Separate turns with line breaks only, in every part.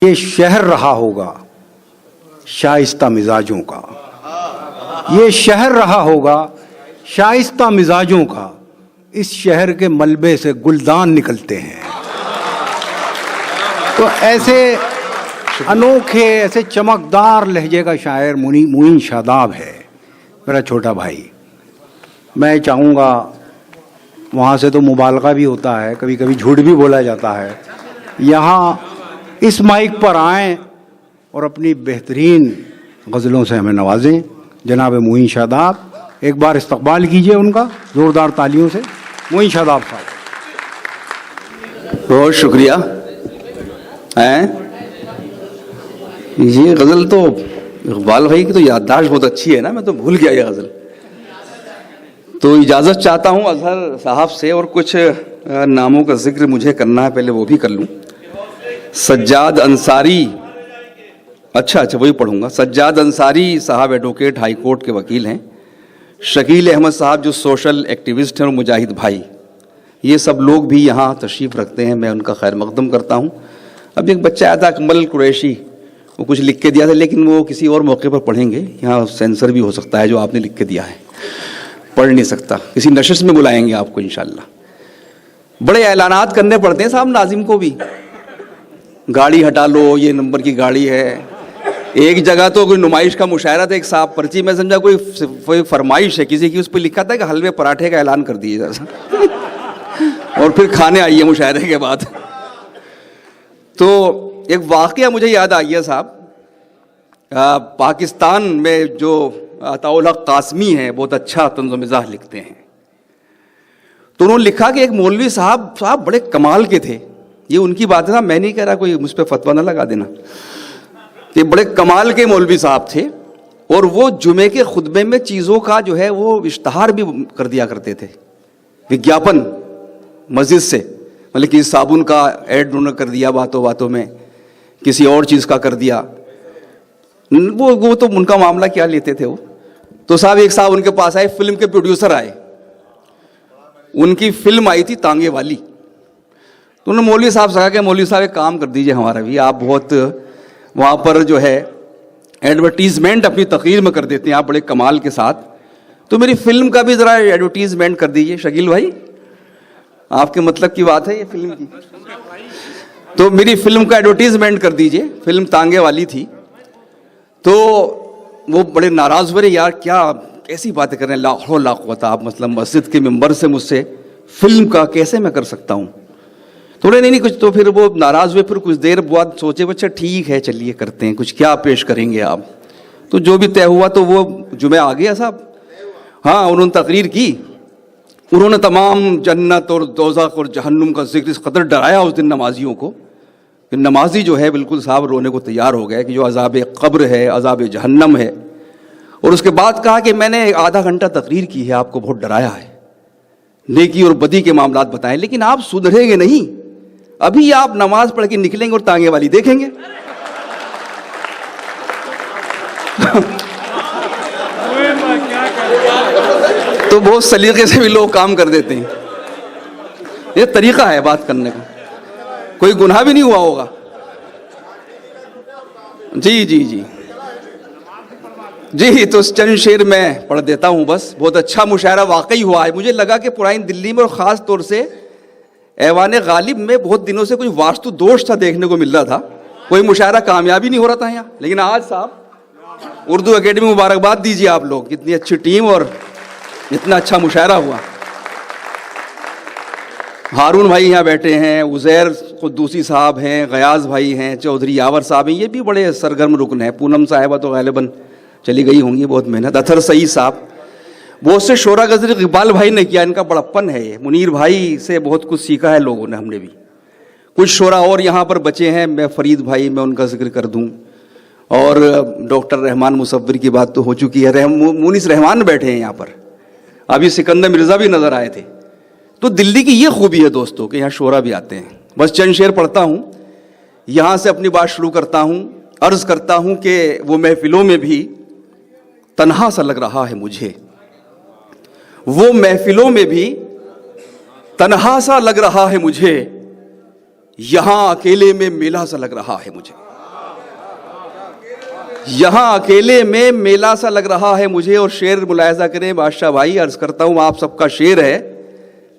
یہ شہر رہا ہوگا شائستہ مزاجوں کا، یہ شہر رہا ہوگا شائستہ مزاجوں کا، اس شہر کے ملبے سے گلدان نکلتے ہیں۔ تو ایسے انوکھے، ایسے چمکدار لہجے کا شاعر معین شاداب ہے میرا چھوٹا بھائی۔ میں چاہوں گا، وہاں سے تو مبالغہ بھی ہوتا ہے، کبھی کبھی جھوٹ بھی بولا جاتا ہے، یہاں اس مائک پر آئیں اور اپنی بہترین غزلوں سے ہمیں نوازیں۔ جناب معین شاداب، ایک بار استقبال کیجئے ان کا زوردار تالیوں سے۔ معین شاداب صاحب،
بہت شکریہ۔ یہ غزل تو اقبال بھائی کی تو یادداشت بہت اچھی ہے نا، میں تو بھول گیا یہ غزل۔ تو اجازت چاہتا ہوں اظہر صاحب سے، اور کچھ ناموں کا ذکر مجھے کرنا ہے، پہلے وہ بھی کر لوں۔ سجاد انصاری، اچھا وہی پڑھوں گا۔ سجاد انصاری صاحب ایڈوکیٹ ہائی کورٹ کے وکیل ہیں۔ شکیل احمد صاحب جو سوشل ایکٹیوسٹ ہیں، اور مجاہد بھائی، یہ سب لوگ بھی یہاں تشریف رکھتے ہیں، میں ان کا خیر مقدم کرتا ہوں۔ اب ایک بچہ آیا تھا اکمل قریشی، وہ کچھ لکھ کے دیا تھا، لیکن وہ کسی اور موقع پر پڑھیں گے، یہاں سینسر بھی ہو سکتا ہے جو آپ نے لکھ کے دیا ہے، پڑھ نہیں سکتا، کسی نشست میں بلائیں گے آپ کو انشاءاللہ۔ بڑے اعلانات کرنے پڑتے ہیں صاحب ناظم کو بھی، گاڑی ہٹا لو، یہ نمبر کی گاڑی ہے۔ ایک جگہ تو کوئی نمائش کا مشاعرہ تھا، ایک صاحب پرچی میں سمجھا کوئی فرمائش ہے کسی کی، اس پہ لکھا تھا کہ حلوے پراٹھے کا اعلان کر دیجیے اور پھر کھانے آئیے مشاعرے کے بعد۔ تو ایک واقعہ مجھے یاد آ گیا صاحب، پاکستان میں جو عطاء الحق قاسمی ہیں، بہت اچھا طنز و مزاح لکھتے ہیں، تو انہوں نے لکھا کہ ایک مولوی صاحب بڑے کمال کے تھے۔ یہ ان کی بات ہے، میں نہیں کہہ رہا، کوئی مجھ پہ فتویٰ نہ لگا دینا، کہ بڑے کمال کے مولوی صاحب تھے، اور وہ جمعے کے خطبے میں چیزوں کا جو ہے وہ اشتہار بھی کر دیا کرتے تھے، وگیاپن مسجد سے، مطلب کہ صابن کا ایڈ انہوں نے کر دیا باتوں باتوں میں، کسی اور چیز کا کر دیا، وہ تو ان کا معاملہ کیا لیتے تھے وہ۔ تو صاحب ایک صاحب ان کے پاس آئے، فلم کے پروڈیوسر آئے، ان کی فلم آئی تھی تانگے والی، تو انہوں نے مولوی صاحب سے کہا کہ مولوی صاحب ایک کام کر دیجئے ہمارا بھی، آپ بہت وہاں پر جو ہے ایڈورٹیزمنٹ اپنی تقریر میں کر دیتے ہیں آپ بڑے کمال کے ساتھ، تو میری فلم کا بھی ذرا ایڈورٹیزمنٹ کر دیجئے۔ شکیل بھائی، آپ کے مطلب کی بات ہے یہ فلم کی، تو میری فلم کا ایڈورٹیزمنٹ کر دیجئے۔ فلم تانگے والی تھی، تو وہ بڑے ناراض ہوئے، یار کیا ایسی باتیں کر رہے ہیں، لا حول ولا قوت، آپ مثلا مسجد کے ممبر سے مجھ سے فلم کا کیسے میں کر سکتا ہوں؟ تو نہیں کچھ، تو پھر وہ ناراض ہوئے، پھر کچھ دیر بعد سوچے، اچھا ٹھیک ہے چلیے کرتے ہیں، کچھ کیا پیش کریں گے آپ؟ تو جو بھی طے ہوا، تو وہ جمعہ آ گیا صاحب، ہاں انہوں نے تقریر کی، انہوں نے تمام جنت اور دوزخ اور جہنم کا ذکر اس قدر ڈرایا اس دن نمازیوں کو کہ نمازی جو ہے بالکل صاحب رونے کو تیار ہو گئے، کہ جو عذاب قبر ہے، عذاب جہنم ہے۔ اور اس کے بعد کہا کہ میں نے آدھا گھنٹہ تقریر کی ہے، آپ کو بہت ڈرایا ہے، نیکی اور بدی کے معاملات بتائیں، لیکن آپ سدھریں گے نہیں، ابھی آپ نماز پڑھ کے نکلیں گے اور تانگے والی دیکھیں گے۔ تو بہت سلیقے سے بھی لوگ کام کر دیتے ہیں، یہ طریقہ ہے بات کرنے کا، کوئی گناہ بھی نہیں ہوا ہوگا۔ جی تو چند شعر میں پڑھ دیتا ہوں بس۔ بہت اچھا مشاعرہ واقعی ہوا ہے، مجھے لگا کہ پرانی دلی میں، اور خاص طور سے ایوان غالب میں بہت دنوں سے کچھ واسطو دوش تھا دیکھنے کو مل رہا تھا، کوئی مشاعرہ کامیابی نہیں ہو رہا تھا یہاں، لیکن آج صاحب اردو اکیڈمی مبارکباد دیجیے آپ لوگ، اتنی اچھی ٹیم اور اتنا اچھا مشاعرہ ہوا۔ ہارون بھائی یہاں بیٹھے ہیں، عزیر قدوسی صاحب ہیں، غیاض بھائی ہیں، چودھری یاور صاحب ہیں، یہ بھی بڑے سرگرم رکن ہیں، پونم صاحبہ تو غالباً چلی گئی ہوں گی، بہت محنت، اطہر سعید صاحب، بہت سے شعرا کا ذکر اقبال بھائی نے کیا، ان کا بڑپن ہے یہ، منیر بھائی سے بہت کچھ سیکھا ہے لوگوں نے، ہم نے بھی۔ کچھ شعرا اور یہاں پر بچے ہیں، میں فرید بھائی، میں ان کا ذکر کر دوں، اور ڈاکٹر رحمان مصور کی بات تو ہو چکی ہے، مونس رحمان بیٹھے ہیں یہاں پر، ابھی سکندر مرزا بھی نظر آئے تھے۔ تو دلی کی یہ خوبی ہے دوستوں کہ یہاں شعرا بھی آتے ہیں۔ بس چند شعر پڑھتا ہوں، یہاں سے اپنی بات شروع کرتا ہوں۔ عرض کرتا ہوں کہ وہ محفلوں میں بھی تنہا سا لگ رہا ہے مجھے، وہ محفلوں میں بھی تنہا سا لگ رہا ہے مجھے، یہاں اکیلے میں میلا سا لگ رہا ہے مجھے۔ یہاں اکیلے میں میلہ سا لگ رہا ہے مجھے. اور شعر ملاحظہ کریں بادشاہ بھائی, عرض کرتا ہوں آپ سب کا شعر ہے,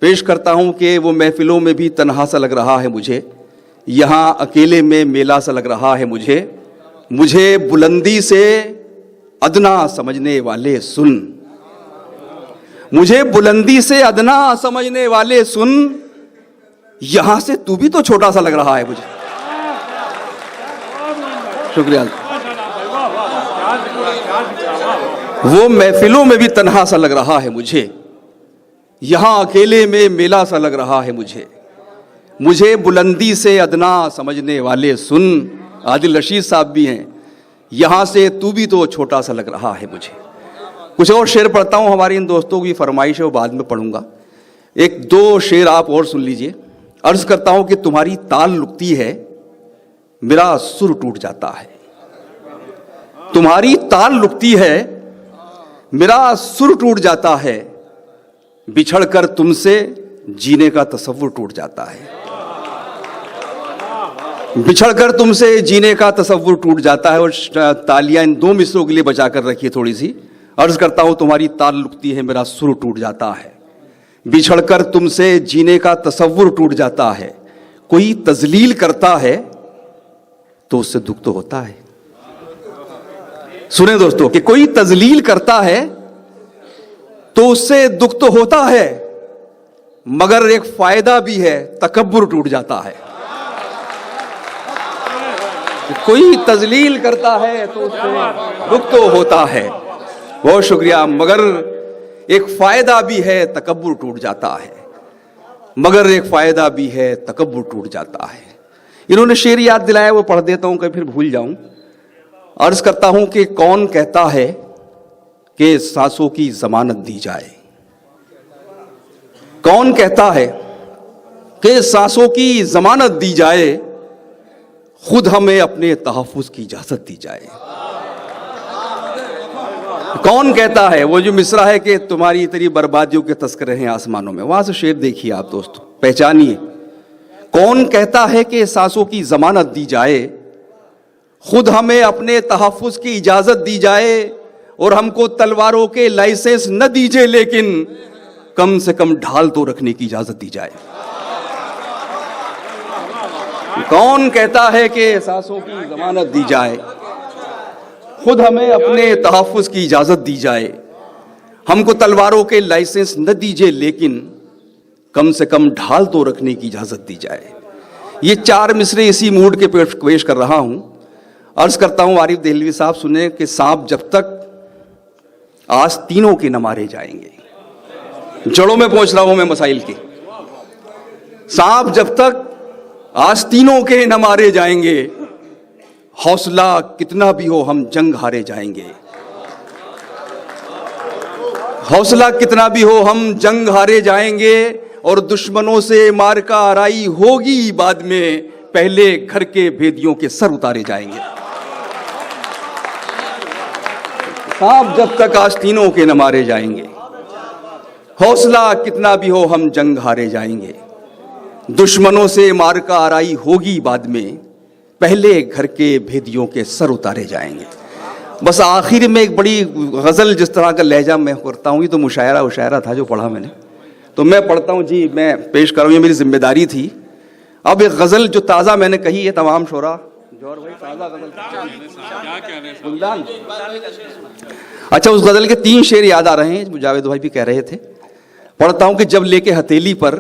پیش کرتا ہوں کہ وہ محفلوں میں بھی تنہا سا لگ رہا ہے مجھے, یہاں اکیلے میں میلہ سا لگ رہا ہے مجھے, مجھے بلندی سے ادنا سمجھنے والے سن, مجھے بلندی سے ادنا سمجھنے والے سن, یہاں سے تو بھی تو چھوٹا سا لگ رہا ہے مجھے. شکریہ. وہ محفلوں میں بھی تنہا سا لگ رہا ہے مجھے, یہاں اکیلے میں میلہ سا لگ رہا ہے مجھے, مجھے بلندی سے ادنا سمجھنے والے سن. عادل رشید صاحب بھی ہیں, یہاں سے تو بھی تو چھوٹا سا لگ رہا ہے مجھے. کچھ اور شعر پڑھتا ہوں, ہماری ان دوستوں کی فرمائش ہے, وہ بعد میں پڑھوں گا. ایک دو شعر آپ اور سن لیجئے. عرض کرتا ہوں کہ تمہاری تال لکتی ہے میرا سر ٹوٹ جاتا ہے, تمہاری تال لکتی ہے میرا سر ٹوٹ جاتا ہے, بچھڑ کر تم سے جینے کا تصور ٹوٹ جاتا ہے, بچھڑ کر تم سے جینے کا تصور ٹوٹ جاتا ہے. اور تالیاں ان دو مصروں کے لیے بچا کر رکھیے تھوڑی سی. عرض کرتا ہوں تمہاری تال لکتی ہے میرا سر ٹوٹ جاتا ہے, بچھڑ کر تم سے جینے کا تصور ٹوٹ جاتا ہے, کوئی تذلیل کرتا ہے تو اس سے دکھ تو ہوتا ہے. سنیں دوستو, کہ کوئی تذلیل کرتا ہے تو اس سے دکھ تو ہوتا ہے, مگر ایک فائدہ بھی ہے, تکبر ٹوٹ جاتا ہے. کوئی تذلیل کرتا ہے تو اس سے دکھ تو ہوتا ہے. بہت شکریہ. مگر ایک فائدہ بھی ہے, تکبر ٹوٹ جاتا ہے, مگر ایک فائدہ بھی ہے, تکبر ٹوٹ جاتا ہے. انہوں نے شعر یاد دلایا, وہ پڑھ دیتا ہوں کہ پھر بھول جاؤں. عرض کرتا ہوں کہ کون کہتا ہے کہ سانسوں کی ضمانت دی جائے, کون کہتا ہے کہ سانسوں کی ضمانت دی جائے, خود ہمیں اپنے تحفظ کی اجازت دی جائے. کون کہتا ہے, وہ جو مصرع ہے کہ تمہاری تیری بربادیوں کے تذکرے ہیں آسمانوں میں, وہاں سے شعر دیکھیے آپ دوستو, پہچانیے. کون کہتا ہے کہ سانسوں کی ضمانت دی جائے, خود ہمیں اپنے تحفظ کی اجازت دی جائے, اور ہم کو تلواروں کے لائسنس نہ دیجیے, لیکن کم سے کم ڈھال تو رکھنے کی اجازت دی جائے. کون کہتا ہے کہ سانسوں کی ضمانت دی جائے, خود ہمیں اپنے تحفظ کی اجازت دی جائے, ہم کو تلواروں کے لائسنس نہ دیجیے, لیکن کم سے کم ڈھال تو رکھنے کی اجازت دی جائے. یہ چار مصرے اسی موڈ کے پیش کر رہا ہوں. عرض کرتا ہوں عارف دہلوی صاحب سنیں کہ سانپ جب تک آستینوں کے نہ مارے جائیں گے, جڑوں میں پہنچ رہا ہوں میں مسائل کے, سانپ جب تک آستینوں کے نہ مارے جائیں گے, حوصلہ کتنا بھی ہو ہم جنگ ہارے جائیں گے, حوصلہ کتنا بھی ہو ہم جنگ ہارے جائیں گے, اور دشمنوں سے مارکا آرائی ہوگی بعد میں, پہلے گھر کے بھیدیوں کے سر اتارے جائیں گے. سانپ جب تک آستینوں کے نہ مارے جائیں گے, حوصلہ کتنا بھی ہو ہم جنگ ہارے جائیں گے, دشمنوں سے مارکا آرائی ہوگی بعد میں, پہلے گھر کے بھیدیوں کے سر اتارے جائیں گے. بس آخر میں ایک بڑی غزل جس طرح کا لہجہ میں کرتا ہوں, یہ تو مشاعرہ تھا جو پڑھا میں نے, تو میں پڑھتا ہوں جی, میں پیش کروں, یہ میری ذمہ داری تھی. اب ایک غزل جو تازہ میں نے کہی ہے, تمام شعراء جوہر بھائی تازہ غزل, اچھا اس غزل کے 3 شعر یاد آ رہے ہیں, جاوید بھائی بھی کہہ رہے تھے. پڑھتا ہوں کہ جب لے کے ہتھیلی پر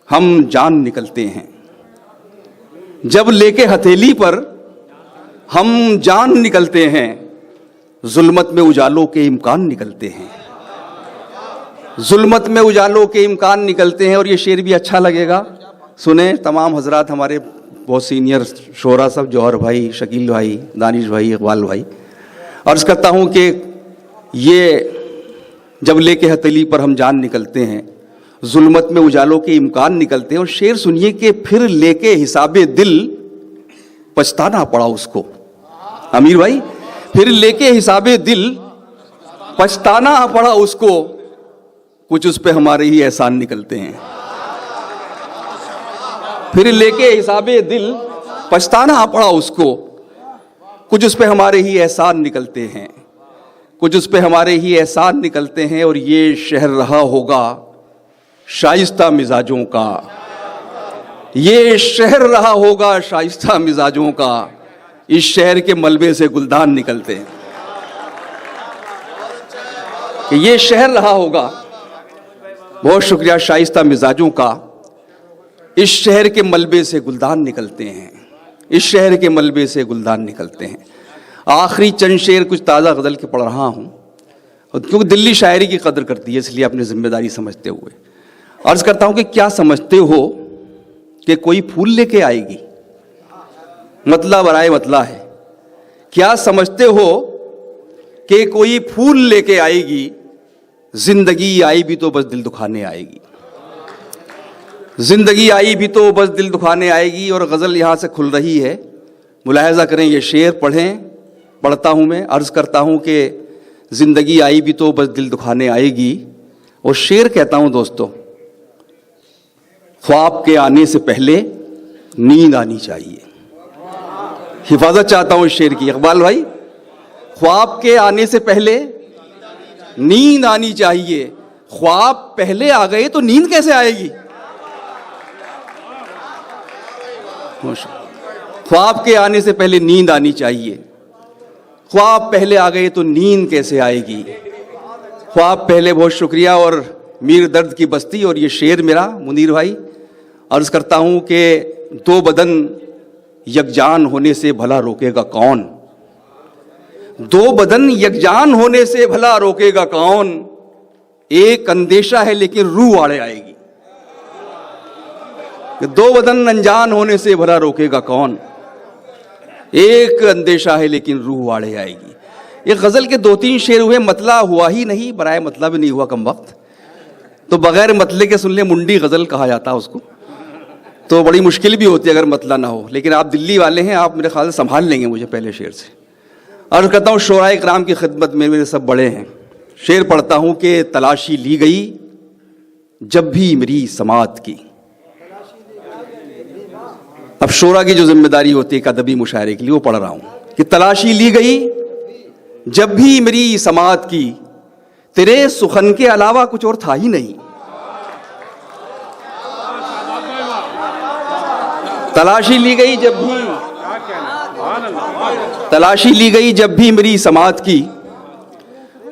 ہم جان نکلتے ہیں, جب لے کے ہتھیلی پر ہم جان نکلتے ہیں, ظلمت میں اجالوں کے امکان نکلتے ہیں, ظلمت میں اجالوں کے امکان نکلتے ہیں. اور یہ شعر بھی اچھا لگے گا, سنیں تمام حضرات, ہمارے بہت سینئر شعراء سب, جوہر بھائی, شکیل بھائی, دانش بھائی, اقبال بھائی. عرض کرتا ہوں کہ یہ جب لے کے ہتھیلی پر ہم جان نکلتے ہیں, ظلمت میں اجالوں کے امکان نکلتے ہیں. اور شعر سنیے کہ پھر لے کے حساب دل پچھتانا پڑا اس کو. امیر بھائی, پھر لے کے حساب دل پچھتانا پڑا اس کو, کچھ اس پہ ہمارے ہی احسان نکلتے ہیں. پھر لے کے حساب دل پچھتانا پڑا اس کو, کچھ اس پہ ہمارے ہی احسان نکلتے ہیں، کچھ اس پہ ہمارے ہی احسان نکلتے ہیں، اور یہ شہر رہا ہوگا شائستہ مزاجوں کا، یہ شہر رہا ہوگا شائستہ مزاجوں کا، اس شہر کے ملبے سے گلدان نکلتے ہیں، کہ یہ شہر رہا ہوگا. بہت شکریہ. شائستہ مزاجوں کا، اس شہر کے ملبے سے گلدان نکلتے ہیں، اس شہر کے ملبے سے گلدان نکلتے ہیں. آخری چند شعر کچھ تازہ غزل کے پڑھ رہا ہوں، کیونکہ دلی شاعری کی قدر کرتی ہے، اس لیے اپنی ذمہ داری سمجھتے ہوئے عرض کرتا ہوں کہ کیا سمجھتے ہو کہ کوئی پھول لے کے آئے گی؟ مطلع برائے مطلع ہے. کیا سمجھتے ہو کہ کوئی پھول لے کے آئے گی؟ زندگی آئی بھی تو بس دل دکھانے آئے گی، زندگی آئی بھی تو بس دل دکھانے آئے گی. اور غزل یہاں سے کھل رہی ہے، ملاحظہ کریں، یہ شعر پڑھیں، پڑھتا ہوں میں، عرض کرتا ہوں کہ زندگی آئی بھی تو بس دل دکھانے آئے گی. اور شعر کہتا ہوں دوستو، خواب کے آنے سے پہلے نیند آنی چاہیے. حفاظت چاہتا ہوں اس شعر کی اقبال بھائی. خواب کے آنے سے پہلے نیند آنی چاہیے. خواب پہلے آ گئے تو نیند کیسے آئے گی؟ خواب کے آنے سے پہلے نیند آنی چاہیے. خواب پہلے آ گئے تو نیند کیسے آئے گی؟ خواب پہلے. بہت شکریہ. اور میر درد کی بستی اور یہ شعر میرا منیر بھائی. عرض کرتا ہوں کہ دو بدن یکجان ہونے سے بھلا روکے گا کون؟ دو بدن یکجان ہونے سے بھلا روکے گا کون؟ ایک اندیشہ ہے لیکن روح آڑے آئے گی. دو بدن انجان ہونے سے بھلا روکے گا کون؟ ایک اندیشہ ہے لیکن روح آڑے آئے گی. یہ غزل کے 2-3 شعر ہوئے، مطلع ہوا ہی نہیں، برائے مطلع بھی نہیں ہوا کم وقت. تو بغیر مطلع کے سن لیں، منڈی غزل کہا جاتا اس کو، تو بڑی مشکل بھی ہوتی ہے اگر مطلع نہ ہو. لیکن آپ دلی والے ہیں، آپ میرے خیال سے سنبھال لیں گے مجھے پہلے شعر سے. عرض کرتا ہوں شعراء اکرام کی خدمت میں، میرے سب بڑے ہیں. شعر پڑھتا ہوں کہ تلاشی لی گئی جب بھی میری سماعت کی. اب شعراء کی جو ذمہ داری ہوتی ہے ایک ادبی مشاعرے کے لیے، وہ پڑھ رہا ہوں کہ تلاشی لی گئی جب بھی میری سماعت کی، تیرے سخن کے علاوہ کچھ اور تھا ہی نہیں. تلاشی لی گئی جب بھی، تلاشی لی گئی جب بھی میری سماعت کی.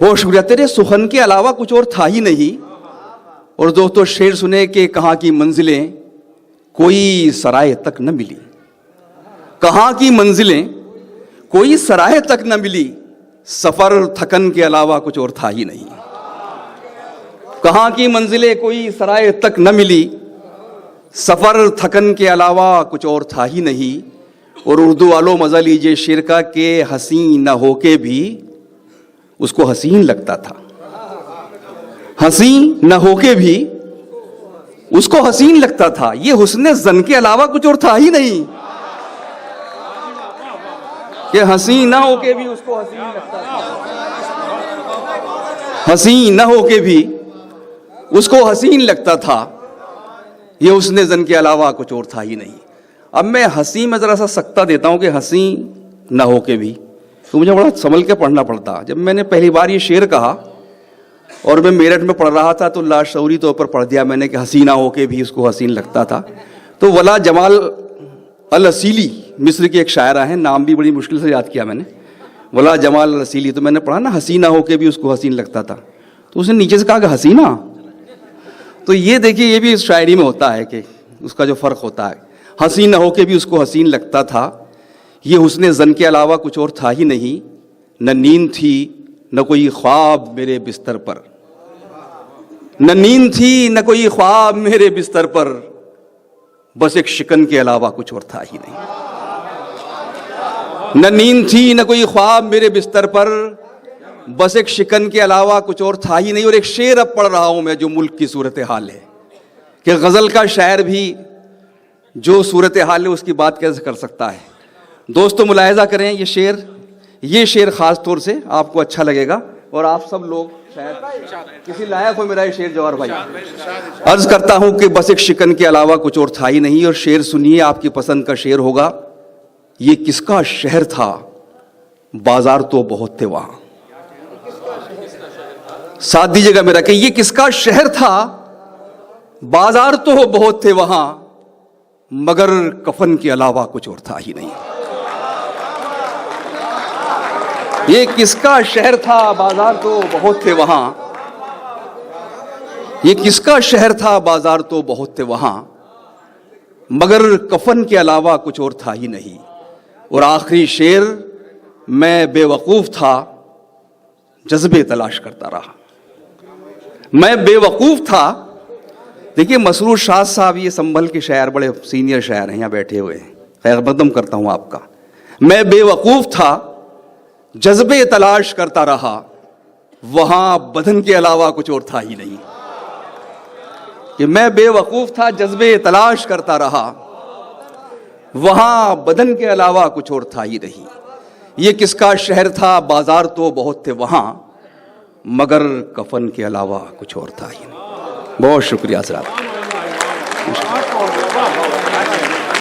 بہت شکریہ. تیرے سخن کے علاوہ کچھ اور تھا ہی نہیں. اور دوستو شعر سنے کہ کہاں کی منزلیں کوئی سرائے تک نہ ملی. کہاں کی منزلیں کوئی سرائے تک نہ ملی، سفر تھکن کے علاوہ کچھ اور تھا ہی نہیں. کہاں کی منزلیں کوئی سرائے تک نہ ملی، سفر تھکن کے علاوہ کچھ اور تھا ہی نہیں. اور اردو والوں مزہ لیجئے شعر کا کہ حسین نہ ہو کے بھی اس کو حسین لگتا تھا. حسین نہ ہو کے بھی اس کو حسین لگتا تھا. یہ حسن زن کے علاوہ کچھ اور تھا ہی نہیں، کہ حسین نہ ہو کے بھی اس کو حسین لگتا تھا. حسین نہ ہو کے بھی اس کو حسین لگتا تھا. یہ حسن زن کے علاوہ کچھ اور تھا ہی نہیں. اب میں حسین میں ذرا سا سکتہ دیتا ہوں کہ حسین نہ ہو کے بھی، تو مجھے بڑا سنبھل کے پڑھنا پڑتا. جب میں نے پہلی بار یہ شعر کہا اور میں میرٹھ میں پڑھ رہا تھا تو لاشعوری طور پر پڑھ دیا میں نے کہ حسینہ ہو کے بھی اس کو حسین لگتا تھا. تو ولا جمال الاسیلی مصر کے ایک شاعرہ ہیں، نام بھی بڑی مشکل سے یاد کیا میں نے، ولا جمال الاسیلی. تو میں نے پڑھا نا حسینہ ہو کے بھی اس کو حسین لگتا تھا، تو اس نے نیچے سے کہا کہ حسینہ. تو یہ دیکھیے یہ بھی اس شاعری میں ہوتا ہے کہ اس کا جو فرق ہوتا ہے. حسین نہ ہو کے بھی اس کو حسین لگتا تھا. یہ حسن زن کے علاوہ کچھ اور تھا ہی نہیں. نہ نیند تھی نہ کوئی خواب میرے بستر پر، نہ نیند تھی نہ کوئی خواب میرے بستر پر، بس ایک شکن کے علاوہ کچھ اور تھا ہی نہیں. نہ نیند تھی نہ کوئی خواب میرے بستر پر، بس ایک شکن کے علاوہ کچھ اور تھا ہی نہیں. اور ایک شعر اب پڑھ رہا ہوں میں جو ملک کی صورتحال ہے، کہ غزل کا شاعر بھی جو صورتحال ہے اس کی بات کیسے کر سکتا ہے. دوستو ملاحظہ کریں یہ شعر خاص طور سے آپ کو اچھا لگے گا، اور آپ سب لوگ شاید کسی لائق ہو میرا یہ شعر جوہر بھائی. عرض کرتا ہوں کہ بس ایک شکن کے علاوہ کچھ اور تھا ہی نہیں. اور شعر سنیے، آپ کی پسند کا شعر ہوگا. یہ کس کا شہر تھا بازار تو بہت تھے وہاں. ساتھ دیجیے گا میرا کہ یہ کس کا شہر تھا؟ بازار تو بہت تھے وہاں مگر کفن کے علاوہ کچھ اور تھا ہی نہیں. یہ کس کا شہر تھا؟ بازار تو بہت تھے وہاں. یہ کس کا شہر تھا؟ بازار تو بہت تھے وہاں مگر کفن کے علاوہ کچھ اور تھا ہی نہیں. اور آخری شعر، میں بے وقوف تھا جذبے تلاش کرتا رہا. میں بے وقوف تھا. دیکھیے مسرور شاد صاحب یہ سنبھل کے شاعر، بڑے سینئر شاعر ہیں، یہاں بیٹھے ہوئے ہیں، خیر مقدم کرتا ہوں آپ کا. میں بے وقوف تھا جذبے تلاش کرتا رہا وہاں بدن کے علاوہ کچھ اور تھا ہی نہیں. کہ میں بے وقوف تھا جذبے تلاش کرتا رہا وہاں بدن کے علاوہ کچھ اور تھا ہی نہیں. یہ کس کا شہر تھا؟ بازار تو بہت تھے وہاں مگر کفن کے علاوہ کچھ اور تھا ہی نہیں. بہت شکریہ حضرات.